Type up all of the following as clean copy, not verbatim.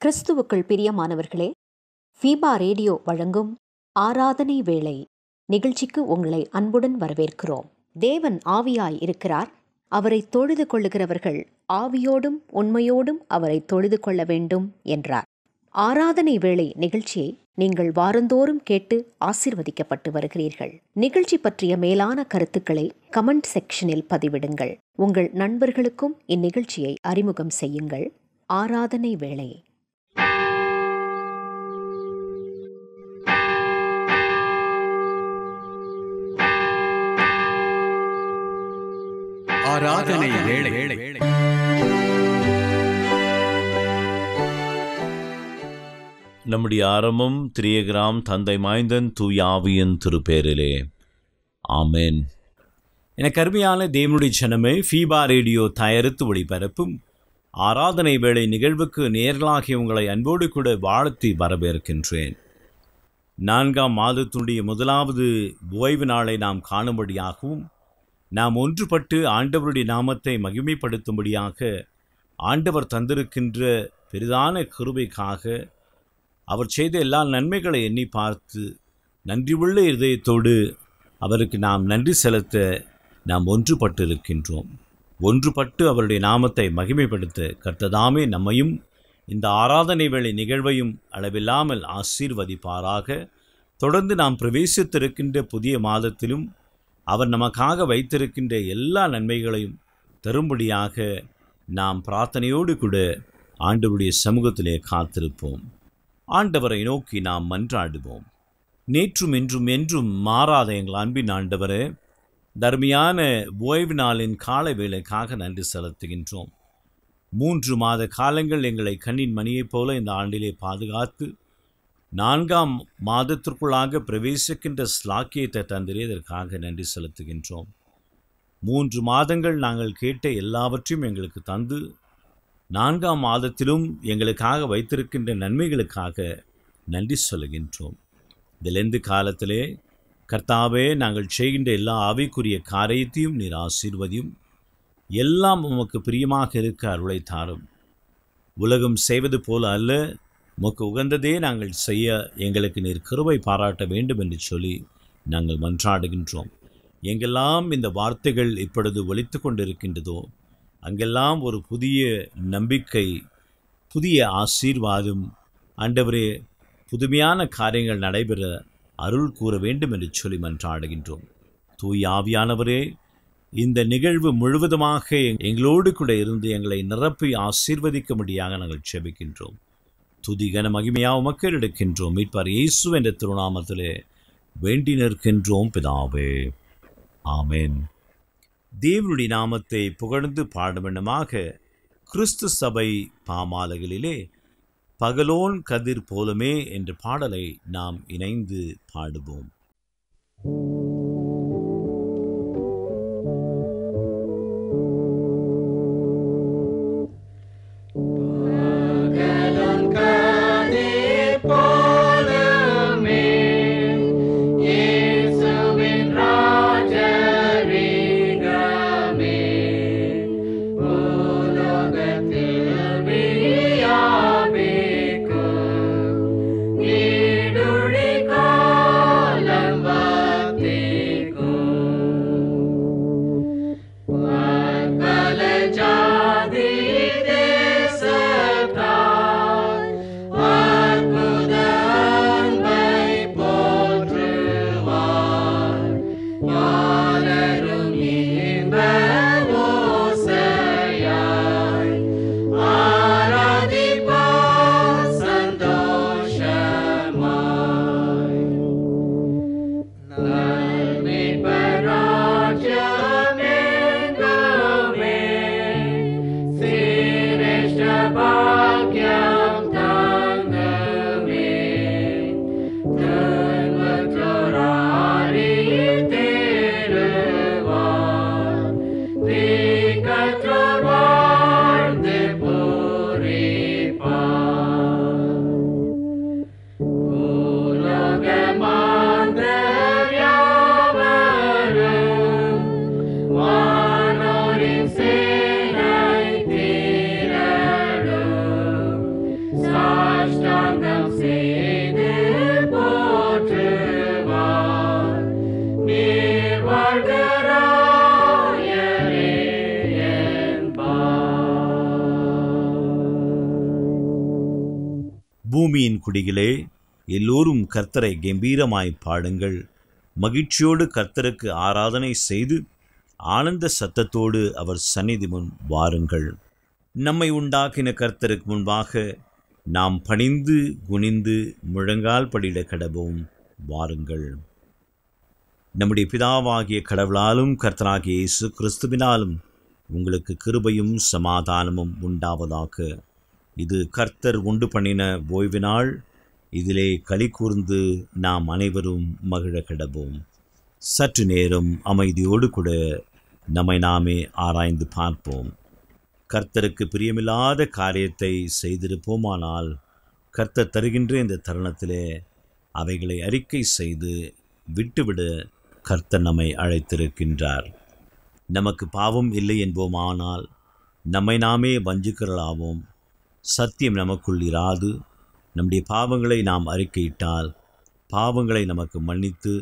கிறிஸ்துவுக்குள் பிரியமானவர்களே, FIBA radio வழங்கும் ஆராதனை வேளை நிகழ்ச்சிக்கு உங்களை அன்புடன் வரவேற்கிறோம். தேவன் ஆவியாய் இருக்கிறார். அவரை தொழுது கொள்ளுகிறவர்கள் ஆவியோடும் உண்மையோடும் அவரை தொழுது கொள்ள வேண்டும் என்றார். ஆராதனை வேளை நிகழ்ச்சியை நீங்கள் வாரந்தோறும் கேட்டு ஆசீர்வதிக்கப்பட்டு வருகிறீர்கள். நிகழ்ச்சி பற்றிய மேலான கருத்துக்களை கமெண்ட் செக்ஷனில் பதிவிடுங்கள். உங்கள் நண்பர்களுக்கும் இந்நிகழ்ச்சியை அறிமுகம் செய்யுங்கள். ஆராதனை வேளை. ஆராதனை வேளை. நம்முடைய ஆரம்பம் திரியகிராம் தந்தை மாய்ந்தன் தூயாவியின் திருப்பேரிலே. ஆமென். எனக்கு அருமையான தேவனுடைய ஜனமே, ஃபீபா ரேடியோ தயாரித்து ஒளிபரப்பும் ஆராதனை வேளை நிகழ்வுக்கு நேர்களாகி உங்களை அன்போடு கூட வாழ்த்தி வரவேற்கின்றேன். 4ஆம் மாதத்துடைய முதலாவது ஓய்வு நாளை நாம் காணும்படியாகவும் நாம் ஒன்றுபட்டு ஆண்டவருடைய நாமத்தை மகிமைப்படுத்தும்படியாக ஆண்டவர் தந்திருக்கின்ற பெரிதான கிருபைக்காக அவர் செய்த எல்லா நன்மைகளை எண்ணி பார்த்து நன்றியுள்ள இதயத்தோடு அவருக்கு நாம் நன்றி செலுத்த நாம் ஒன்றுபட்டு இருக்கின்றோம். ஒன்றுபட்டு அவருடைய நாமத்தை மகிமைப்படுத்த கர்த்ததாமே நம்மையும் இந்த ஆராதனை வேளை நிகழ்வையும் அளவில்லாமல் ஆசீர்வதிப்பாராக. தொடர்ந்து நாம் பிரவேசித்திருக்கின்ற புதிய மாதத்திலும் அவர் நமக்காக வைத்திருக்கின்ற எல்லா நன்மைகளையும் தரும்படியாக நாம் பிரார்த்தனையோடு கூட ஆண்டவருடைய சமூகத்திலே காத்திருப்போம். ஆண்டவரை நோக்கி நாம் மன்றாடுவோம். நேற்றும் இன்றும் என்றும் மாறாத எங்கள் அன்பின் ஆண்டவரே, தர்மியான ஓய்வு நாளின் கால வேளைக்காக நன்றி செலுத்துகின்றோம். 3 மாத காலங்கள் எங்களை கண்ணின் மணியைப் போல இந்த ஆண்டிலே பாதுகாத்து 4ஆம் மாதத்திற்குள்ளாக பிரவேசிக்கின்ற ஸ்லாக்கியத்தை தந்திரே இதற்காக நன்றி செலுத்துகின்றோம். 3 மாதங்கள் நாங்கள் கேட்ட எல்லாவற்றையும் எங்களுக்கு தந்து 4ஆம் மாதத்திலும் எங்களுக்காக வைத்திருக்கின்ற நன்மைகளுக்காக நன்றி சொல்லுகின்றோம். இதிலிருந்து காலத்திலே கர்த்தாவே, நாங்கள் செய்கின்ற எல்லா ஆவிக்குரிய காரியத்தையும் நீர் ஆசீர்வதியும். எல்லாம் உமக்கு பிரியமாக இருக்க அருளை தாரும். உலகம் செய்வது போல அல்ல, உமக்கு உகந்ததே நாங்கள் செய்ய எங்களுக்கு நீர் கிருபை பாராட்ட வேண்டும் என்று சொல்லி நாங்கள் மன்றாடுகின்றோம். எங்கெல்லாம் இந்த வார்த்தைகள் இப்பொழுது ஒலித்து கொண்டிருக்கின்றதோ அங்கெல்லாம் ஒரு புதிய நம்பிக்கை, புதிய ஆசீர்வாதம், ஆண்டவரே புதுமையான காரியங்கள் நடைபெற அருள் கூற வேண்டும் என்று சொல்லி மன்றாடுகின்றோம். தூய் ஆவியானவரே, இந்த நிகழ்வு முழுவதுமாக எங்களோடு கூட இருந்து எங்களை நிரப்பி ஆசீர்வதிக்கும்படியாக நாங்கள் செபிக்கின்றோம். துதிகன மகிமையாக உமக்கு எடுக்கின்றோம். மீட்பார் இயேசு என்ற திருநாமத்திலே வேண்டி நிற்கின்றோம் பிதாவே. ஆமென். தேவனுடைய நாமத்தை புகழ்ந்து பாடுவண்ணமாக கிறிஸ்து சபை பாமாலைகளிலே பகலோன் கதிர் போலமே என்ற பாடலை நாம் இணைந்து பாடுவோம். நீடுழி கால பூமியின் குடிகளே, எல்லோரும் கர்த்தரை கம்பீரமாய் பாடுங்கள். மகிழ்ச்சியோடு கர்த்தருக்கு ஆராதனை செய்து ஆனந்த சத்தத்தோடு அவர் சந்நிதி முன் வாருங்கள். நம்மை உண்டாக்கின கர்த்தருக்கு முன்பாக நாம் பணிந்து குனிந்து முழங்கால் படியிட கடவோம். வாருங்கள். நம்முடைய பிதாவாகிய கடவுளாலும் கர்த்தராகிய இயேசு கிறிஸ்துவினாலும் உங்களுக்கு கிருபையும் சமாதானமும் உண்டாவதாக. இது கர்த்தர் உண்டு பண்ணின ஓய்வு நாள். இதிலே களி கூர்ந்து நாம் அனைவரும் மகிழ கடவோம். சற்று நேரம் அமைதியோடு கூட நம்மை நாமே ஆராய்ந்து பார்ப்போம். கர்த்தருக்கு பிரியமில்லாத காரியத்தை செய்திருப்போமானால் கர்த்தர் தருகின்ற இந்த தருணத்திலே அவைகளை அறிக்கை செய்து விட்டுவிட கர்த்தர் நம்மை அழைத்திருக்கின்றார். நமக்கு பாவம் இல்லை என்போமானால் நம்மை நாமே வஞ்சிக்கிறலாவோம். சத்தியம் நமக்குள் இராது. நம்முடைய பாவங்களை நாம் அறிக்கையிட்டால் பாவங்களை நமக்கு மன்னித்து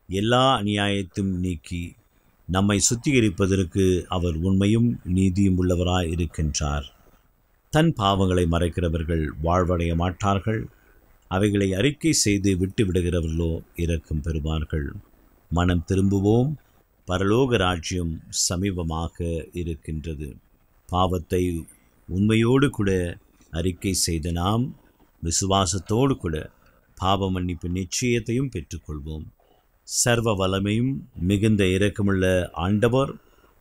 எல்லா அநியாயத்தையும் நீக்கி நம்மை சுத்திகரிப்பதற்கு அவர் உண்மையும் நீதியும் உள்ளவராய் இருக்கின்றார். தன் பாவங்களை மறைக்கிறவர்கள் வாழ்வடைய மாட்டார்கள். அவைகளை அறிக்கை செய்து விட்டு விடுகிறவர்களோ இரக்கம் பெறுவார்கள். மனம் திரும்புவோம், பரலோக ராஜ்யம் சமீபமாக இருக்கின்றது. பாவத்தை உண்மையோடு கூட அறிக்கை செய்த நாம் விசுவாசத்தோடு கூட பாவ மன்னிப்பு நிச்சயத்தையும் பெற்றுக்கொள்வோம். சர்வ வல்லமையும் மிகுந்த இரக்கமுள்ள ஆண்டவர்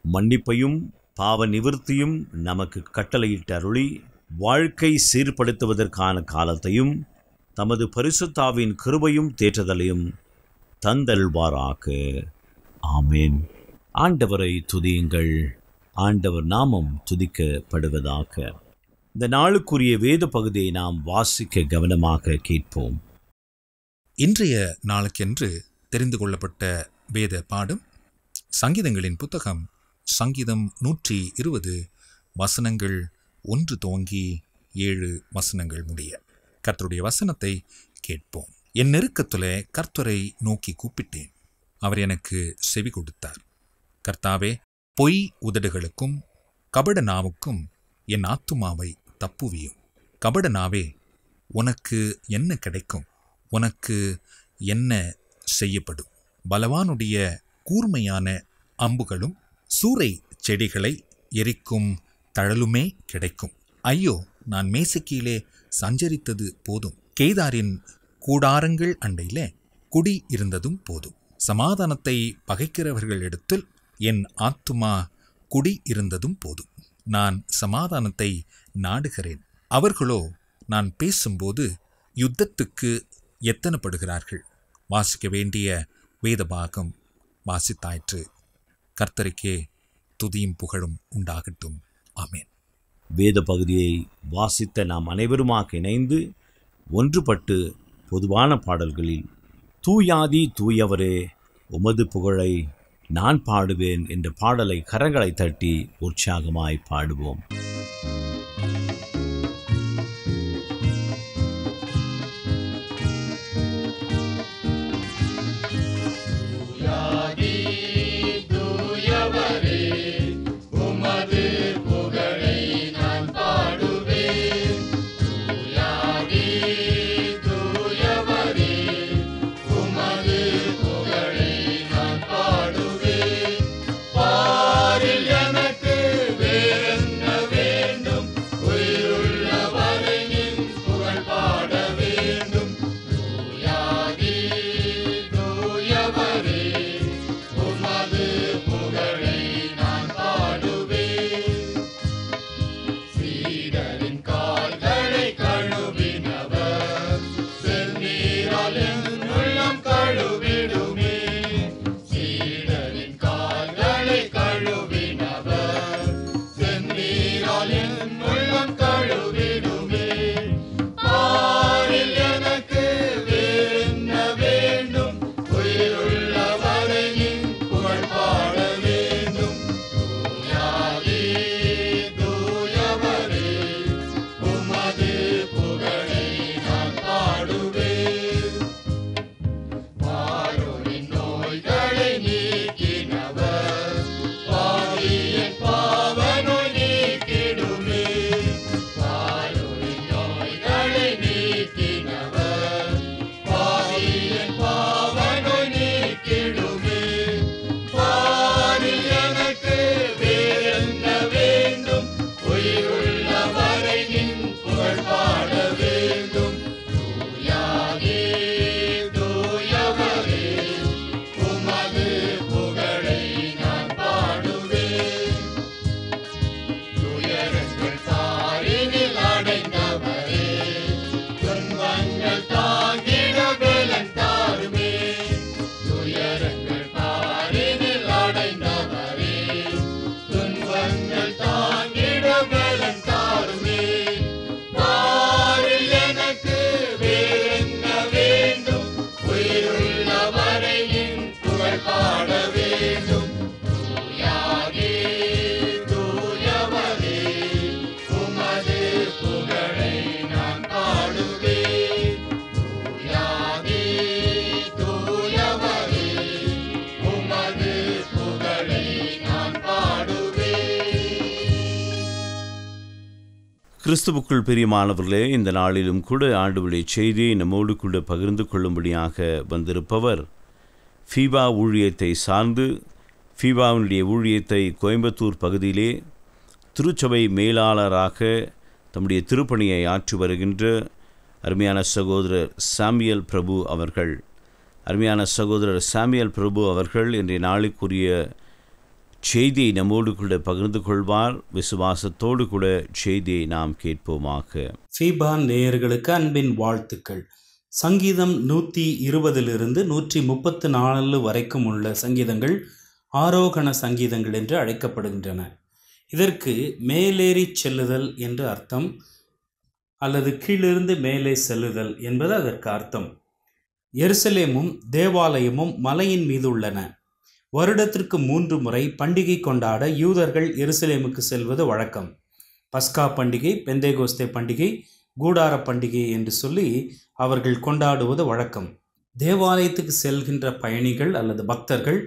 மன்னிப்பையும் பாவ நிவர்த்தியும் நமக்கு கட்டளையிட்டு அருளி வாழ்க்கை சீர்படுத்துவதற்கான காலத்தையும் தமது பரிசுத்தாவின் கிருபையும் தேற்றுதலையும் தந்தல்வாராக. ஆமேன். ஆண்டவரை துதியுங்கள். ஆண்டவர் நாமம் துதிக்கப்படுவதாக. இந்த நாளுக்குரிய வேத பகுதியை நாம் வாசிக்க கவனமாக கேட்போம். இன்றைய நாளுக்கென்று தெரிந்து கொள்ளப்பட்ட வேத பாடம் சங்கீதங்களின் புத்தகம், சங்கீதம் 120 வசனங்கள் 1 துவங்கி 7 வசனங்கள் முடிய. கர்த்தருடைய வசனத்தை கேட்போம். என் நெருக்கத்திலே கர்த்தரை நோக்கி கூப்பிட்டேன், அவர் எனக்கு செவி கொடுத்தார். கர்த்தாவே, பொய் உதடுகளுக்கும் கபட நாவுக்கும் என் ஆத்துமாவை தப்புவியும். கபட நாவே, உனக்கு என்ன கிடைக்கும்? உனக்கு என்ன செய்யப்படும்? பலவானுடைய கூர்மையான அம்புகளும் சூறை செடிகளை எரிக்கும் தழலுமே கிடைக்கும். ஐயோ, நான் மேசக்கியிலே சஞ்சரித்தது போதும், கேதாரின் கூடாரங்கள் அண்டையிலே குடி இருந்ததும் போதும். சமாதானத்தை பகைக்கிறவர்களிடத்தில் என் ஆத்துமா குடி இருந்ததும் போதும். நான் சமாதானத்தை நாடுகிறேன், அவர்களோ நான் பேசும்போது யுத்தத்துக்கு எத்தனப்படுகிறார்கள். வாசிக்க வேண்டிய வேதபாகம் வாசித்தாயிற்று. கர்த்தருக்கே துதியும் புகழும் உண்டாகட்டும். ஆமேன். வேத பகுதியை வாசித்த நாம் அனைவருமாக இணைந்து ஒன்றுபட்டு பொதுவான பாடல்களில் தூயாதி தூயவரே உமது புகழை நான் பாடுவேன் என்ற பாடலை கரங்களை தட்டி உற்சாகமாய் பாடுவோம். எனக்கு வேறென்ன கிறிஸ்துவுக்குள் பிரியமானவர்களே, இந்த நாளிலும் கூட ஆண்டவருடைய செய்தியை நம்மோடு கூட பகிர்ந்து கொள்ளும்படியாக வந்திருப்பவர் ஃபீபா ஊழியத்தை சார்ந்து ஃபீபாவினுடைய ஊழியத்தை கோயம்புத்தூர் பகுதியிலே திருச்சபை மேலாளராக தம்முடைய திருப்பணியை ஆற்றி வருகின்ற அருமையான சகோதரர் சாமியல் பிரபு அவர்கள். அருமையான சகோதரர் சாமியல் பிரபு அவர்கள் இன்றைய நாளுக்குரிய செய்தியை நம்மோடு கூட பகிர்ந்து கொள்வார். விசுவாசத்தோடு கூட செய்தியை நாம் கேட்போமாக. ஃபீபா நேயர்களுக்கு அன்பின் வாழ்த்துக்கள். சங்கீதம் 120 134 வரைக்கும் உள்ள சங்கீதங்கள் ஆரோகண சங்கீதங்கள் என்று அழைக்கப்படுகின்றன. இதற்கு மேலேறி செல்லுதல் என்று அர்த்தம், அல்லது கீழிருந்து மேலே செல்லுதல் என்பது அதற்கு அர்த்தம். எருசலேமும் தேவாலயமும் மலையின் மீது உள்ளன. வருடத்திற்கு 3 முறை பண்டிகை கொண்டாட யூதர்கள் எருசலேமுக்கு செல்வது வழக்கம். பஸ்கா பண்டிகை, பெந்தேகோஸ்தே பண்டிகை, கூடார பண்டிகை என்று சொல்லி அவர்கள் கொண்டாடுவது வழக்கம். தேவாலயத்துக்கு செல்கின்ற பயணிகள் அல்லது பக்தர்கள்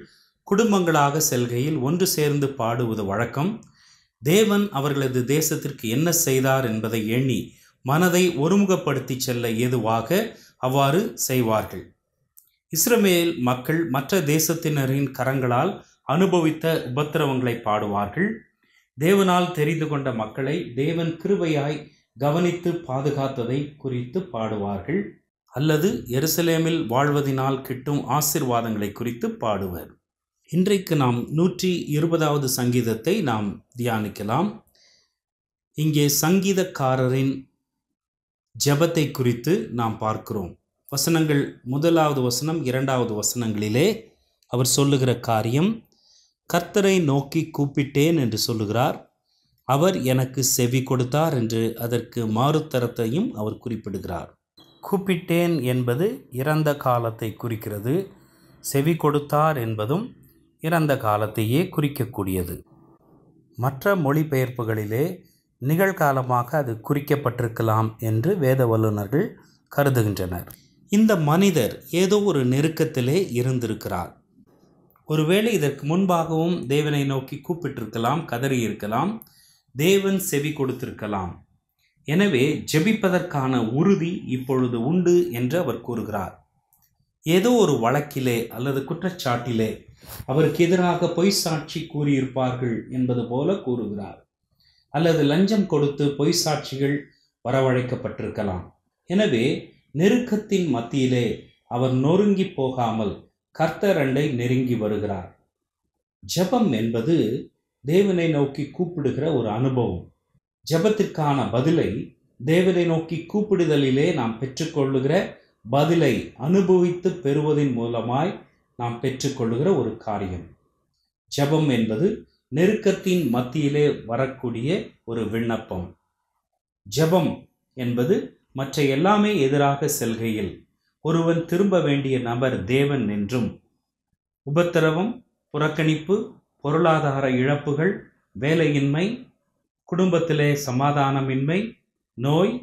குடும்பங்களாக செல்கையில் ஒன்று சேர்ந்து பாடுவது வழக்கம். தேவன் அவர்களது தேசத்திற்கு என்ன செய்தார் என்பதை எண்ணி மனதை ஒருமுகப்படுத்தி செல்ல ஏதுவாக அவ்வாறு செய்வார்கள். இஸ்ரவேல் மக்கள் மற்ற தேசத்தினரின் கரங்களால் அனுபவித்த உபத்திரவங்களை பாடுவார்கள். தேவனால் தெரிந்து கொண்ட மக்களை தேவன் கிருபையாய் கவனித்து பாதுகாத்ததை குறித்து பாடுவார்கள், அல்லது எருசலேமில் வாழ்வதினால் கிட்டும் ஆசீர்வாதங்களை குறித்து பாடுவர். இன்றைக்கு நாம் 120வது சங்கீதத்தை நாம் தியானிக்கலாம். இங்கே சங்கீதக்காரரின் ஜெபத்தை குறித்து நாம் பார்க்கிறோம். வசனங்கள் 1வது வசனம் 2வது வசனங்களிலே அவர் சொல்லுகிற காரியம், கர்த்தரை நோக்கி கூப்பிட்டேன் என்று சொல்லுகிறார். அவர் எனக்கு செவி கொடுத்தார் என்று அதற்கு மாறுத்தரத்தையும் அவர் குறிப்பிடுகிறார். கூப்பிட்டேன் என்பது இறந்த காலத்தை குறிக்கிறது. செவி கொடுத்தார் என்பதும் இறந்த காலத்தையே குறிக்கக்கூடியது. மற்ற மொழிபெயர்ப்புகளிலே நிகழ்காலமாக அது குறிக்கப்பட்டிருக்கலாம் என்று வேத வல்லுநர்கள் கருதுகின்றனர். இந்த மனிதர் ஏதோ ஒரு நெருக்கத்திலே இருந்திருக்கிறார். ஒருவேளை இதற்கு முன்பாகவும் தேவனை நோக்கி கூப்பிட்டிருக்கலாம், கதறியிருக்கலாம், தேவன் செவி கொடுத்திருக்கலாம். எனவே ஜெபிப்பதற்கான உறுதி இப்பொழுது உண்டு என்று அவர் கூறுகிறார். ஏதோ ஒரு வழக்கிலே அல்லது குற்றச்சாட்டிலே அவருக்கு எதிராக பொய் சாட்சி கூறியிருப்பார்கள் என்பது போல கூறுகிறார். அல்லது லஞ்சம் கொடுத்து பொய் சாட்சிகள் வரவழைக்கப்பட்டிருக்கலாம். எனவே நெருக்கத்தின் மத்தியிலே அவர் நொறுங்கி போகாமல் கர்த்தரண்டை நெருங்கி வருகிறார். ஜெபம் என்பது தேவனை நோக்கி கூப்பிடுகிற ஒரு அனுபவம். ஜெபத்திற்கான பதிலை தேவனை நோக்கி கூப்பிடுதலிலே நாம் பெற்றுக்கொள்ளுகிற பதிலை அனுபவித்து பெறுவதன் மூலமாய் நாம் பெற்றுக்கொள்ளுகிற ஒரு காரியம். ஜெபம் என்பது நெருக்கத்தின் மத்தியிலே வரக்கூடிய ஒரு விண்ணப்பம். ஜெபம் என்பது மற்ற எல்லாமே எதிராக செல்கையில் ஒருவன் திரும்ப வேண்டிய நபர் தேவன் என்றும், உபத்திரவம், புறக்கணிப்பு, பொருளாதார இழப்புகள், வேலையின்மை, குடும்பத்திலே சமாதானமின்மை, நோய்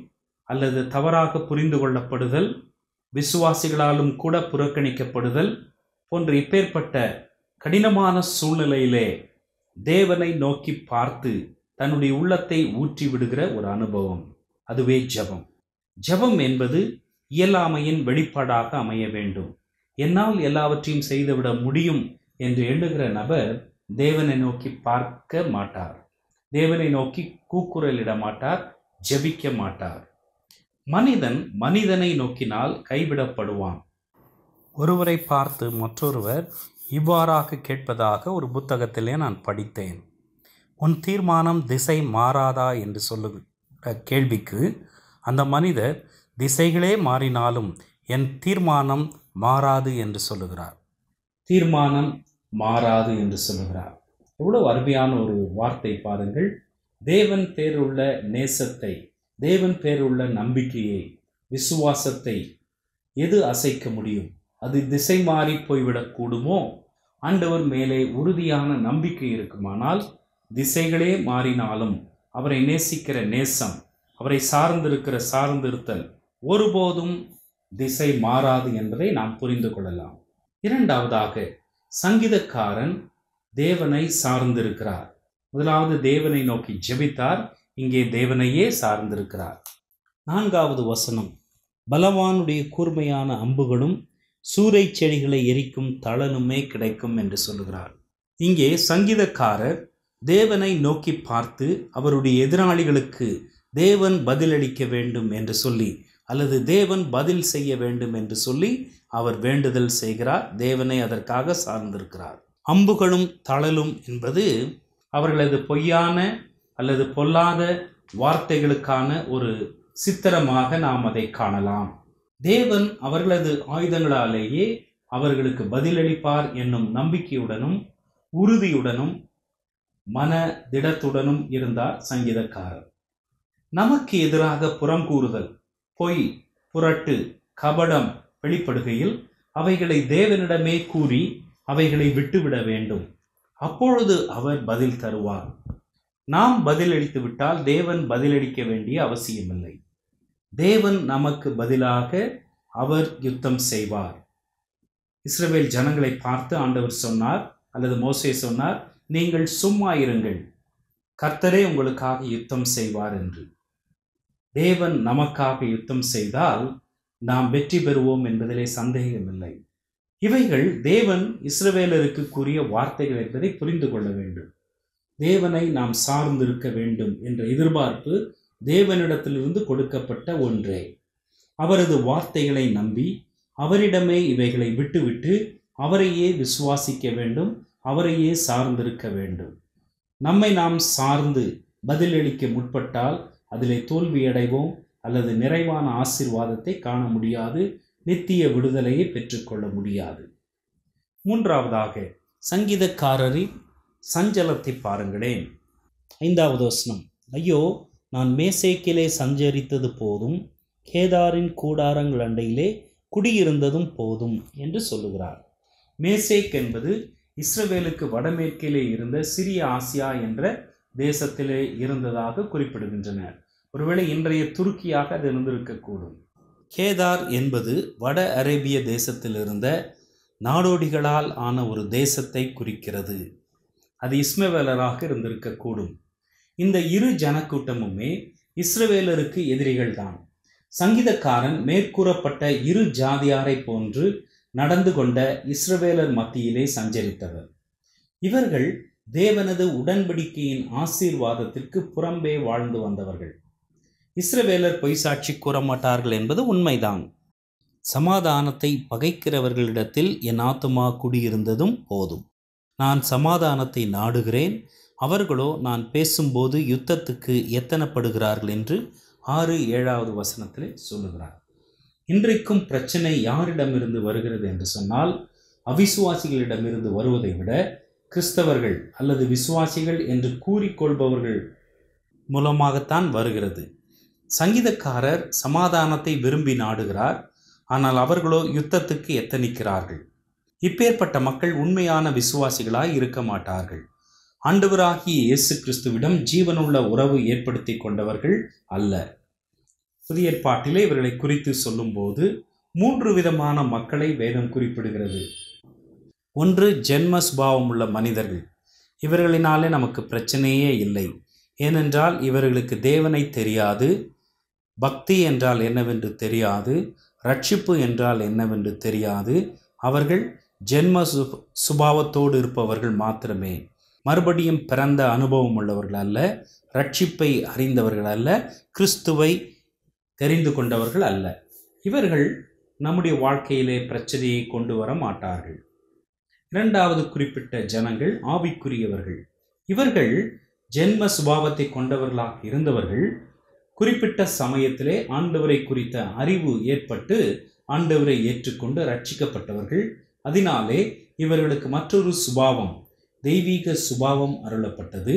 அல்லது தவறாக புரிந்து கொள்ளப்படுதல், விசுவாசிகளாலும் கூட புறக்கணிக்கப்படுதல் போன்ற இப்பேற்பட்ட கடினமான சூழ்நிலையிலே தேவனை நோக்கி பார்த்து தன்னுடைய உள்ளத்தை ஊற்றி விடுகிற ஒரு அனுபவம், அதுவே ஜெபம். ஜெபம் என்பது இயலாமையின் வெளிப்பாடாக அமைய வேண்டும். என்னால் எல்லாவற்றையும் செய்துவிட முடியும் என்று எண்ணுகிற நபர் தேவனை நோக்கி பார்க்க மாட்டார், தேவனை நோக்கி கூக்குரலிட மாட்டார், ஜெபிக்க மாட்டார். மனிதன் மனிதனை நோக்கினால் கைவிடப்படுவான். ஒருவரை பார்த்து மற்றொருவர் இவ்வாறாக கேட்பதாக ஒரு புத்தகத்திலே நான் படித்தேன். உன் தீர்மானம் திசை மாறாதா என்று சொல்லுகிற கேள்விக்கு அந்த மனிதர் திசைகளே மாறினாலும் என் தீர்மானம் மாறாது என்று சொல்லுகிறார். தீர்மானம் மாறாது என்று சொல்லுகிறார். எவ்வளவு அருமையான ஒரு வார்த்தை பாருங்கள். தேவன் பேருள்ள நேசத்தை, தேவன் பேருள்ள நம்பிக்கையை, விசுவாசத்தை எது அசைக்க முடியும்? அது திசை மாறி போய்விடக்கூடுமோ? ஆண்டவர் மேலே உறுதியான நம்பிக்கை இருக்குமானால் திசைகளே மாறினாலும் அவரை நேசிக்கிற நேசம், அவரை சார்ந்திருக்கிற சார்ந்திருத்தல் ஒருபோதும் திசை மாறாது என்பதை நாம் புரிந்து கொள்ளலாம். இரண்டாவதாக, சங்கீதக்காரன் தேவனை சார்ந்திருக்கிறார். முதலாவது தேவனை நோக்கி ஜெபித்தார், இங்கே தேவனையே சார்ந்திருக்கிறார். 4வது வசனம், பலவானுடைய கூர்மையான அம்புகளும் சூறை செடிகளை எரிக்கும் தளனுமே கிடைக்கும் என்று சொல்லுகிறார். இங்கே சங்கீதக்காரர் தேவனை நோக்கி பார்த்து அவருடைய எதிராளிகளுக்கு தேவன் பதிலளிக்க வேண்டும் என்று சொல்லி, அல்லது தேவன் பதில் செய்ய வேண்டும் என்று சொல்லி அவர் வேண்டுதல் செய்கிறார். தேவனை அதற்காக சார்ந்திருக்கிறார். அம்புகளும் தளலும் என்பது அவர்களது பொய்யான அல்லது பொல்லாத வார்த்தைகளுக்கான ஒரு சித்திரமாக நாம் அதை காணலாம். தேவன் அவர்களது ஆயுதங்களாலேயே அவர்களுக்கு பதிலளிப்பார் என்னும் நம்பிக்கையுடனும் உறுதியுடனும் மன திடத்துடனும் இருந்தார் சங்கீதக்காரர். நமக்கு எதிராக புறம் கூறுதல், பொய், புரட்டு, கபடம் வெளிப்படுகையில் அவைகளை தேவனிடமே கூறி அவைகளை விட்டுவிட வேண்டும். அப்பொழுது அவர் பதில் தருவார். நாம் பதிலளித்து விட்டால் தேவன் பதிலளிக்க வேண்டிய அவசியமில்லை. தேவன் நமக்கு பதிலாக அவர் யுத்தம் செய்வார். இஸ்ரவேல் ஜனங்களை பார்த்து ஆண்டவர் சொன்னார், அல்லது மோசே சொன்னார், நீங்கள் சும்மா இருங்கள், கர்த்தரே உங்களுக்காக யுத்தம் செய்வார் என்று. தேவன் நமக்காக யுத்தம் செய்தால் நாம் வெற்றி பெறுவோம் என்பதிலே சந்தேகமில்லை. இவைகள் தேவன் இஸ்ரவேலருக்கு கூறிய வார்த்தைகள் என்பதை புரிந்து கொள்ள வேண்டும். தேவனை நாம் சார்ந்திருக்க வேண்டும் என்ற எதிர்பார்ப்பு தேவனிடத்திலிருந்து கொடுக்கப்பட்ட ஒன்றே. அவரது வார்த்தைகளை நம்பி அவரிடமே இவைகளை விட்டுவிட்டு அவரையே விசுவாசிக்க வேண்டும், அவரையே சார்ந்திருக்க வேண்டும். நம்மை நாம் சார்ந்து பதிலளிக்க முற்பட்டால் அதிலே தோல்வியடைவோம், அல்லது நிறைவான ஆசீர்வாதத்தை காண முடியாது, நித்திய விடுதலையை பெற்றுக்கொள்ள முடியாது. 3வதாக சங்கீதக்காரரின் சஞ்சலத்தை பாருங்களேன். 5வது வசனம், ஐயோ, நான் மேசேக்கிலே சஞ்சரித்தது போதும், கேதாரின் கூடாரங்கள் அண்டையிலே குடியிருந்ததும் போதும் என்று சொல்லுகிறார். மேசேக் என்பது இஸ்ரவேலுக்கு வடமேற்கிலே இருந்த சிறிய ஆசியா என்ற தேசத்திலே இருந்ததாக குறிப்பிடுகின்றனர். ஒருவேளை இன்றைய துருக்கியாக அது இருந்திருக்கக்கூடும். கேதார் என்பது வட அரேபிய தேசத்தில் இருந்த நாடோடிகளால் ஆன ஒரு தேசத்தை குறிக்கிறது. அது இஸ்மவேலராக இருந்திருக்கக்கூடும். இந்த இரு ஜனக்கூட்டமுமே இஸ்ரவேலருக்கு எதிரிகள் தான். சங்கீதக்காரன் மேற்கூறப்பட்ட இரு ஜாதியாரை போன்று நடந்து கொண்ட இஸ்ரவேலர் மத்தியிலே சஞ்சரித்தவர். இவர்கள் தேவனது உடன்படிக்கையின் ஆசீர்வாதத்திற்கு புறம்பே வாழ்ந்து வந்தவர்கள். இஸ்ரவேலர் பொய் சாட்சி கூற மாட்டார்கள் என்பது உண்மைதான். சமாதானத்தை பகைக்கிறவர்களிடத்தில் என் ஆத்துமா குடியிருந்ததும் போதும். நான் சமாதானத்தை நாடுகிறேன், அவர்களோ நான் பேசும்போது யுத்தத்துக்கு எத்தனப்படுகிறார்கள் என்று 6-7வது வசனத்திலே சொல்லுகிறார். இன்றைக்கும் பிரச்சனை யாரிடமிருந்து வருகிறது என்று சொன்னால், அவிசுவாசிகளிடமிருந்து வருவதை விட கிறிஸ்தவர்கள் அல்லது விசுவாசிகள் என்று கூறிக்கொள்பவர்கள் மூலமாகத்தான் வருகிறது. சங்கீதக்காரர் சமாதானத்தை விரும்பி நாடுகிறார், ஆனால் அவர்களோ யுத்தத்துக்கு எத்தனிக்கிறார்கள். இப்பேற்பட்ட மக்கள் உண்மையான விசுவாசிகளாய் இருக்க மாட்டார்கள். ஆண்டவராகிய இயேசு கிறிஸ்துவிடம் ஜீவனுள்ள உறவு ஏற்படுத்தி கொண்டவர்கள் அல்ல. புதிய ஏற்பாட்டிலே இவர்களை குறித்து சொல்லும்போது 3 விதமான மக்களை வேதம் குறிப்பிடுகிறது. ஒன்று, ஜென்ம சுபாவம் உள்ள மனிதர்கள். இவர்களினாலே நமக்கு பிரச்சனையே இல்லை. ஏனென்றால் இவர்களுக்கு தேவனை தெரியாது, பக்தி என்றால் என்னவென்று தெரியாது, ரட்சிப்பு என்றால் என்னவென்று தெரியாது. அவர்கள் ஜென்ம சுபாவத்தோடு இருப்பவர்கள் மாத்திரமே. மறுபடியும் பிறந்த அனுபவம் உள்ளவர்கள் அல்ல, ரட்சிப்பை அறிந்தவர்கள் அல்ல, கிறிஸ்துவை தெரிந்து கொண்டவர்கள் அல்ல. இவர்கள் நம்முடைய வாழ்க்கையிலே பிரச்சனையை கொண்டு வர மாட்டார்கள். 2வது குறிப்பிட்ட ஜனங்கள் ஆவிக்குரியவர்கள். இவர்கள் ஜென்ம சுபாவத்தை கொண்டவர்களாக இருந்தவர்கள். குறிப்பிட்ட சமயத்திலே ஆண்டவரை குறித்த அறிவு ஏற்பட்டு ஆண்டவரை ஏற்றுக்கொண்டு ரட்சிக்கப்பட்டவர்கள். அதனாலே இவர்களுக்கு மற்றொரு சுபாவம், தெய்வீக சுபாவம் அருளப்பட்டது.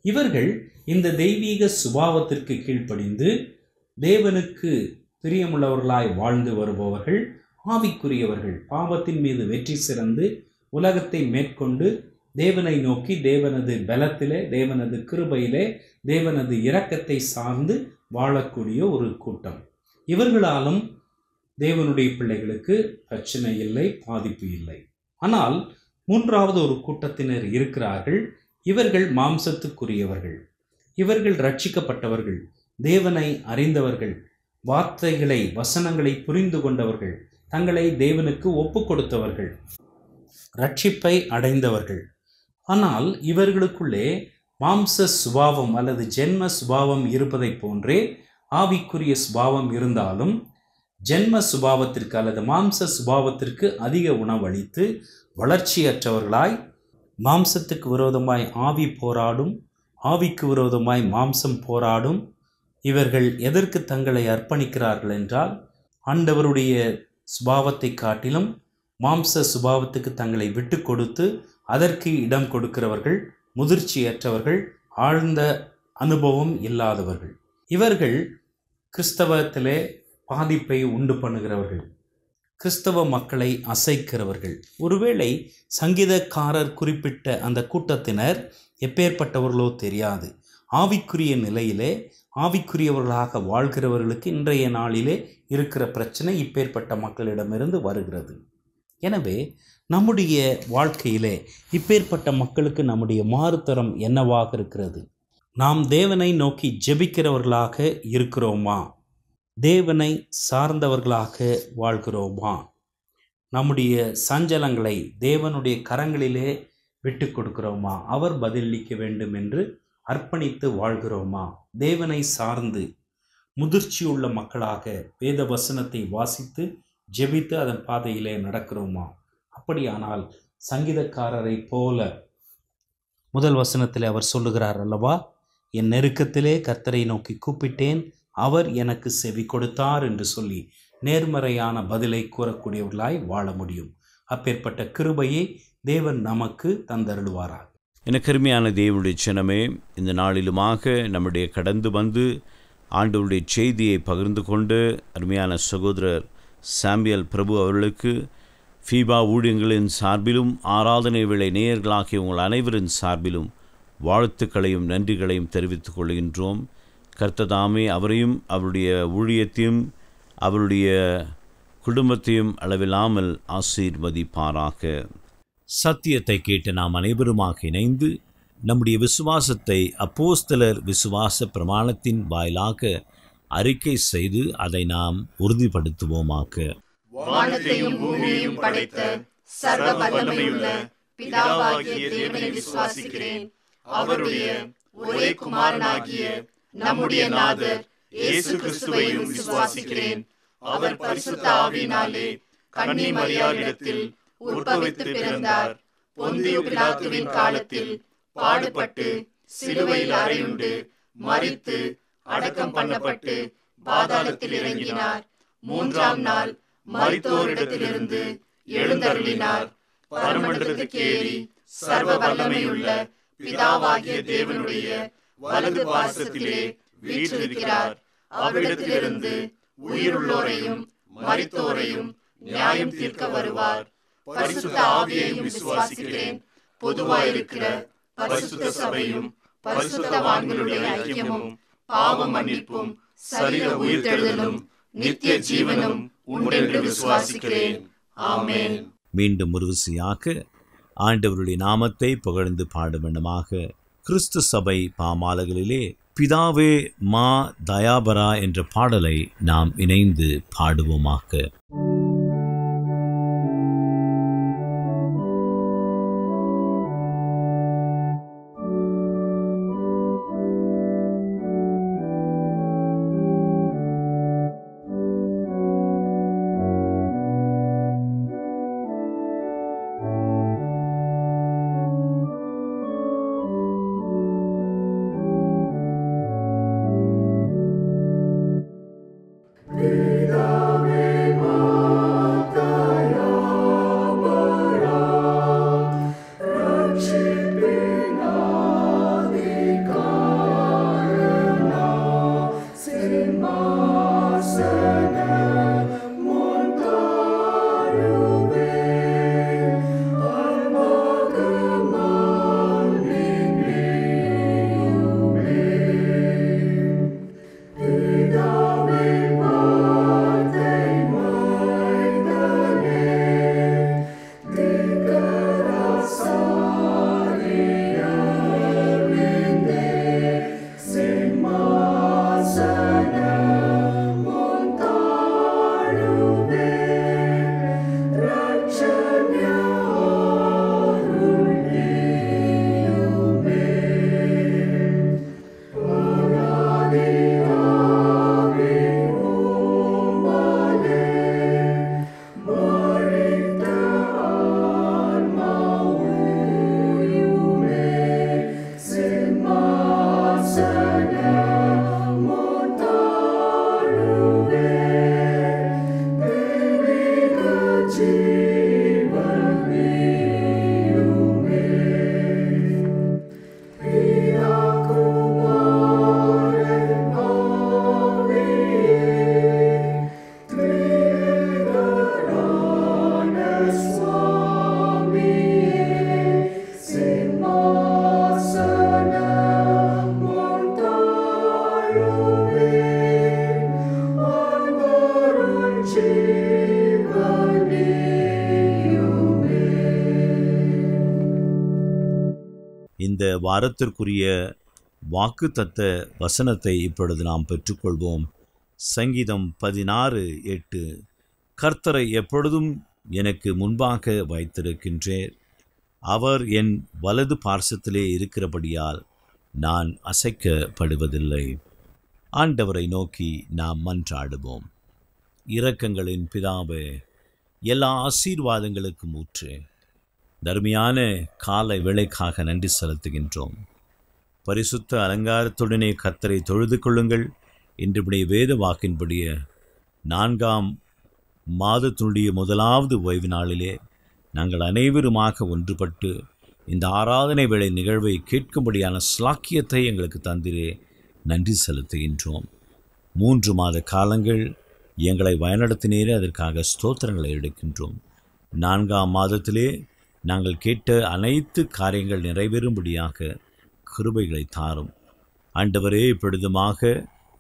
இவர்கள் இந்த தெய்வீக சுபாவத்திற்கு கீழ்ப்படிந்து தேவனுக்கு பிரியமுள்ளவர்களாய் வாழ்ந்து வருபவர்கள் ஆவிக்குரியவர்கள். பாவத்தின் மீது வெற்றி சிறந்து உலகத்தை மேற்கொண்டு தேவனை நோக்கி தேவனது பலத்திலே, தேவனது கிருபையிலே, தேவனது இரக்கத்தை சார்ந்து வாழக்கூடிய ஒரு கூட்டம். இவர்களாலும் தேவனுடைய பிள்ளைகளுக்கு பிரச்சனை இல்லை, பாதிப்பு இல்லை. ஆனால் 3வது ஒரு கூட்டத்தினர் இருக்கிறார்கள். இவர்கள் மாம்சத்துக்குரியவர்கள். இவர்கள் ரட்சிக்கப்பட்டவர்கள், தேவனை அறிந்தவர்கள், வார்த்தைகளை வசனங்களை புரிந்து கொண்டவர்கள், தங்களை தேவனுக்கு ஒப்பு கொடுத்தவர்கள், ரட்சிப்பை அடைந்தவர்கள். ஆனால் இவர்களுக்குள்ளே மாம்ச சுபாவம் அல்லது ஜென்ம சுபாவம் இருப்பதை போன்றே ஆவிக்குரிய சுபாவம் இருந்தாலும் ஜென்ம சுபாவத்திற்கு அல்லது மாம்ச சுபாவத்திற்கு அதிக உணவளித்து வளர்ச்சியற்றவர்களாய், மாம்சத்துக்கு விரோதமாய் ஆவி போராடும், ஆவிக்கு விரோதமாய் மாம்சம் போராடும். இவர்கள் எதற்கு தங்களை அர்ப்பணிக்கிறார்கள் என்றால், ஆண்டவருடைய சுபாவத்தை காட்டிலும் மாம்ச சுபாவத்துக்கு தங்களை விட்டு கொடுத்து அதற்கு இடம் கொடுக்கிறவர்கள், முதிர்ச்சியற்றவர்கள், ஆழ்ந்த அனுபவம் இல்லாதவர்கள். இவர்கள் கிறிஸ்தவத்திலே பாதிப்பை உண்டு பண்ணுகிறவர்கள், கிறிஸ்தவ மக்களை அசைக்கிறவர்கள். ஒருவேளை சங்கீதக்காரர் குறிப்பிட்ட அந்த கூட்டத்தினர் எப்பேற்பட்டவர்களோ தெரியாது. ஆவிக்குரிய நிலையிலே ஆவிக்குரியவர்களாக வாழ்கிறவர்களுக்கு இன்றைய நாளிலே இருக்கிற பிரச்சனை இப்பேற்பட்ட மக்களிடமிருந்து வருகிறது. எனவே நம்முடைய வாழ்க்கையிலே இப்பேற்பட்ட மக்களுக்கு நம்முடைய மாறுதரம் என்னவாக இருக்கிறது? நாம் தேவனை நோக்கி ஜெபிக்கிறவர்களாக இருக்கிறோமா? தேவனை சார்ந்தவர்களாக வாழ்கிறோமா? நம்முடைய சஞ்சலங்களை தேவனுடைய கரங்களிலே விட்டு கொடுக்கிறோமா? அவர் பதிலளிக்க வேண்டும் என்று அர்ப்பணித்து வாழ்கிறோமா? தேவனை சார்ந்து முதிர்ச்சியுள்ள மக்களாக வேத வசனத்தை வாசித்து ஜெபித்து அதன் பாதையிலே நடக்கிறோமா? அப்படியானால் சங்கீதக்காரரை போல முதல் வசனத்தில் அவர் சொல்லுகிறார் அல்லவா, என் நெருக்கத்திலே கர்த்தரை நோக்கி கூப்பிட்டேன், அவர் எனக்கு செவி கொடுத்தார் என்று சொல்லி நேர்மறையான பதிலை கூறக்கூடியவர்களாய் வாழ முடியும். அப்பேற்பட்ட கிருபையை தேவன் நமக்கு தந்தருள்வாராக. எனக்கு அருமையான தேவனுடைய ஜனமே, இந்த நாளிலுமாக நம்முடைய கடந்து வந்து ஆண்டவருடைய செய்தியை பகிர்ந்து கொண்டு அருமையான சகோதரர் சாம்பியல் பிரபு அவர்களுக்கு ஃபீபா ஊழியங்களின் சார்பிலும் ஆராதனை வேளை நேயர்களாகிய உங்கள் அனைவரின் சார்பிலும் வாழ்த்துக்களையும் நன்றிகளையும் தெரிவித்துக் கொள்கின்றோம். கர்த்ததாமே அவரையும் அவருடைய ஊழியத்தையும் அவருடைய குடும்பத்தையும் அளவில்லாமல் ஆசீர்வதிப்பாராக. சத்தியத்தை கேட்டு நாம் அனைவருமாக இணைந்து நம்முடைய விசுவாசத்தை அப்போஸ்தலர் விசுவாச பிரமாணத்தின் வாயிலாக அறிக்கை செய்து அதை நாம் உறுதிப்படுத்துவோமாக. வானத்தையும் பூமியையும் படைத்த சர்வ வல்லமையுள்ள பிதாவாகிய தேவனை விசுவாசிக்கிறேன். அவருடைய ஒரே குமாரனாகிய நம்முடைய நாதர் இயேசு கிறிஸ்துவையும் விசுவாசிக்கிறேன். அவர் பரிசுத்த ஆவியினாலே கன்னி மரியாளிடத்தில் உற்பவித்து பிறந்தார். பொந்தியு பிலாத்துவின் காலத்தில் பாடுபட்டு சிலுவையில் அறையுண்டு மரித்து அடக்கம் பண்ணப்பட்டு பாதாளத்தில் இறங்கினார். மூன்றாம் நாள் மரித்தோரிடத்திலிருந்து எழுந்தருளினார். பரமண்டலத்துக்கு ஏறி சர்வ வல்லமையுள்ள பிதாவாகிய தேவனுடைய வலது பாசத்திலே வீற்றிருக்கிறார். அவரிடத்திலிருந்து உயிருள்ளோரையும் மரித்தோரையும் நியாயம் தீர்க்க வருவார். பரிசுத்த ஆவியையும் விசுவாசிக்கிறேன். பொதுவாயிருக்கிற பரிசுத்த சபையும் பரிசுத்தவான்களுடைய ஐக்கியமும் பாவ மன்னிப்பும் சரீர உயிர்த்தெழுதலும் நித்திய ஜீவனும் உண்டென்று விசுவாசிக்கிறேன். ஆமென். மீண்டும் ஒரு விசையாக ஆண்டவருடைய நாமத்தை புகழ்ந்து பாடுவண்ணமாக கிறிஸ்து சபை பாமாலைகளிலே பிதாவே மா தயாபரா என்ற பாடலை நாம் இணைந்து பாடுவோமாக. Pidavi ma இந்த வாரத்திற்குரிய வாக்குத்தத்த வசனத்தை இப்பொழுது நாம் பெற்றுக்கொள்வோம். சங்கீதம் 16:8. கர்த்தரை எப்பொழுதும் எனக்கு முன்பாக வைத்திருக்கின்றேன். அவர் என் வலது பார்சத்திலே இருக்கிறபடியால் நான் அசைக்கப்படுவதில்லை. ஆண்டவரை நோக்கி நாம் மன்றாடுவோம். இரக்கங்களின் பிதாவே, எல்லா ஆசீர்வாதங்களுக்கும் ஊற்று, தர்மியான காலை வேளைக்காக நன்றி செலுத்துகின்றோம். பரிசுத்த அலங்காரத்துடனே கர்த்தரை தொழுது கொள்ளுங்கள். இன்றுபடிய வேத வாக்கின்படிய 4ஆம் மாதத்தினுடைய முதலாவது ஓய்வு நாளிலே நாங்கள் அனைவருமாக ஒன்றுபட்டு இந்த ஆராதனை வேளை நிகழ்வை கேட்கும்படியான ஸ்லாக்கியத்தை எங்களுக்கு தந்திரே நன்றி செலுத்துகின்றோம். 3 மாத காலங்கள் எங்களை வழிநடத்தினீரே, அதற்காக ஸ்தோத்திரங்களை எடுக்கின்றோம். 4ஆம் மாதத்திலே நாங்கள் கேட்ட அனைத்து காரியங்கள் நிறைவேறும்படியாக கிருபைகளை தாரும். ஆண்டவரே, இப்பொழுதுமாக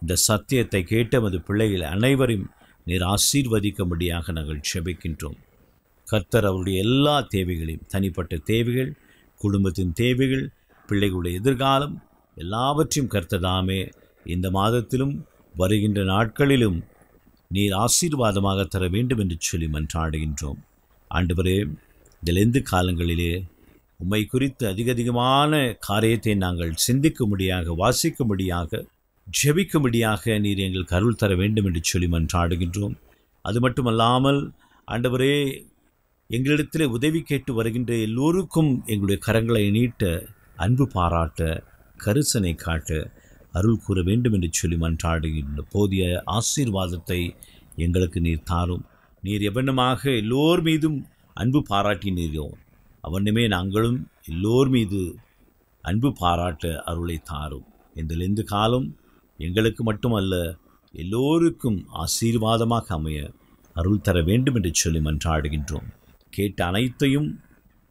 இந்த சத்தியத்தை கேட்ட மது பிள்ளைகள் அனைவரையும் நீர் ஆசீர்வதிக்கும்படியாக நாங்கள் செபிக்கின்றோம். கர்த்தர் அவருடைய எல்லா தேவைகளையும், தனிப்பட்ட தேவைகள், குடும்பத்தின் தேவைகள், பிள்ளைகளுடைய எதிர்காலம் எல்லாவற்றையும் கர்த்ததாமே இந்த மாதத்திலும் வருகின்ற நாட்களிலும் நீர் ஆசீர்வாதமாக தர வேண்டும் என்று சொல்லி மன்றாடுகின்றோம். ஆண்டவரே, இந்த காலங்களிலே உம்மை குறித்து அதிகமான காரியத்தை நாங்கள் சிந்திக்கும்படியாக, வாசிக்கும்படியாக, ஜெபிக்கும்படியாக நீர் எங்களுக்கு அருள் தர வேண்டும் என்று சொல்லி மன்றாடுகின்றோம். அது மட்டுமல்லாமல் ஆண்டவரே, எங்களிடத்தில் உதவி கேட்டு வருகின்ற எல்லோருக்கும் எங்களுடைய கரங்களை நீட்ட, அன்பு பாராட்ட, கரிசனை காட்ட அருள் கூற வேண்டும் என்று சொல்லி மன்றாடுகின்ற போதிய ஆசீர்வாதத்தை எங்களுக்கு நீர் தாரும். நீர் எவனமாக எல்லோர் மீதும் அன்பு பாராட்டினீரோ அவனுமே நாங்களும் எல்லோர் மீது அன்பு பாராட்ட அருளை தாரும். இந்த காலம் எங்களுக்கு மட்டுமல்ல, எல்லோருக்கும் ஆசீர்வாதமாக அமைய அருள் தர வேண்டும் என்று சொல்லி மன்றாடுகின்றோம். கேட்ட அனைத்தையும்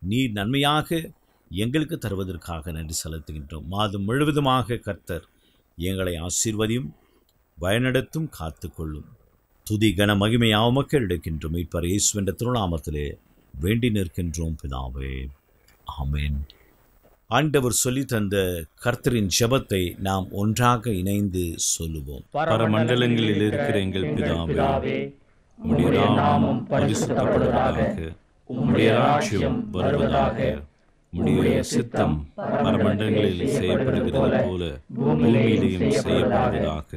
நீர் நன்மையாக எங்களுக்கு தருவதற்காக நன்றி செலுத்துகின்றோம். மாதம் முழுவதுமாக கர்த்தர் எங்களை ஆசீர்வதியும், வழிநடத்தும், காத்துக்கொள்ளும். துதி கன மகிமையாக உமக்கு எடுக்கின்றோம். இப்ப இயேசுவின் திருநாமத்திலே வேண்டி நிற்கின்றோம் பிதாவே, ஆமென். ஆண்டவர் சொல்லி தந்த கர்த்தரின் ஜெபத்தை நாம் ஒன்றாக இணைந்து சொல்லுவோம். பரமண்டலங்களில் இருக்கிற எங்கள் பிதாவே, உம்முடைய நாமம் பரிசுத்தப்படுவதாக, உம்முடைய ராஜ்யம் வருவதாக, உம்முடைய சித்தம் பரமண்டலங்களில் செய்யப்படுகிறது போல பூமியிலேயும் செய்யப்படுவதாக.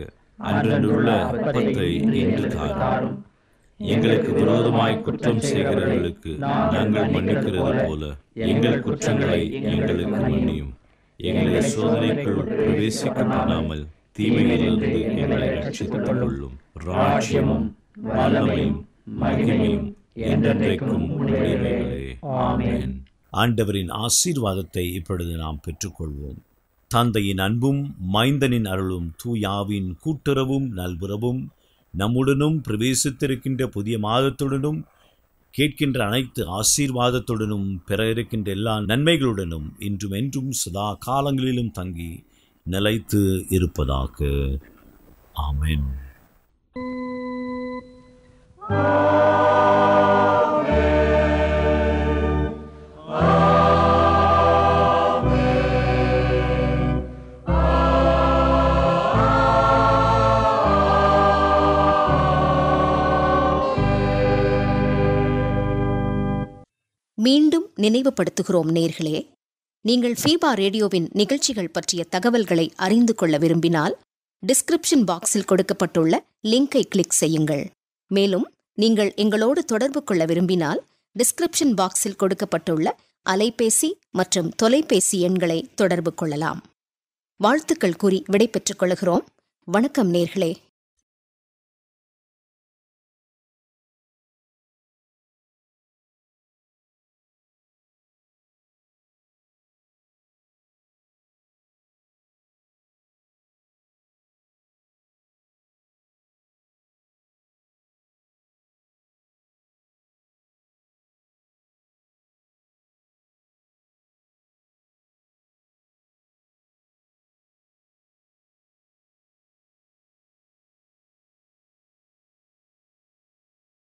அன்றன்றுள்ள அப்பத்தை இன்று தாரும். எங்களுக்கு விரோதமாய் குற்றம் செய்கிறவர்களுக்கு நாங்கள் மன்னிக்கிறது போல எங்கள் குற்றங்களை எங்களுக்கு மன்னியும். எங்களை சோதனைக்குள் பிரவேசிக்க பண்ணாமல் தீமையிலிருந்து எங்களை ரட்சித்துக் கொள்ளும். ராஜ்யமும் வல்லமையும் மகிமையும் என்றென்றைக்கும் உடையவைகளே, ஆமென். ஆண்டவரின் ஆசீர்வாதத்தை இப்பொழுது நாம் பெற்றுக்கொள்வோம். தந்தையின் அன்பும் மைந்தனின் அருளும் தூயாவின் கூட்டுறவும் நல்புறவும் நம்முடனும் பிரவேசித்திருக்கின்ற புதிய மாதத்துடனும் கேட்கின்ற அனைத்து ஆசீர்வாதத்துடனும் பெற இருக்கின்ற எல்லா நன்மைகளுடனும் இன்றும் என்றும் சதா காலங்களிலும் தங்கி நிலைத்து இருப்பதாக. ஆமென். மீண்டும் நினைவுபடுத்துகிறோம் நேர்களே, நீங்கள் ஃபீபா ரேடியோவின் நிகழ்ச்சிகள் பற்றிய தகவல்களை அறிந்து கொள்ள விரும்பினால் டிஸ்கிரிப்ஷன் பாக்ஸில் கொடுக்கப்பட்டுள்ள லிங்கை கிளிக் செய்யுங்கள். மேலும் நீங்கள் எங்களோடு தொடர்பு கொள்ள விரும்பினால் டிஸ்கிரிப்ஷன் பாக்ஸில் கொடுக்கப்பட்டுள்ள அலைபேசி மற்றும் தொலைபேசி எண்களை தொடர்பு கொள்ளலாம். வாழ்த்துக்கள் கூறி விடைபெற்றுக் கொள்கிறோம். வணக்கம் நேர்களே.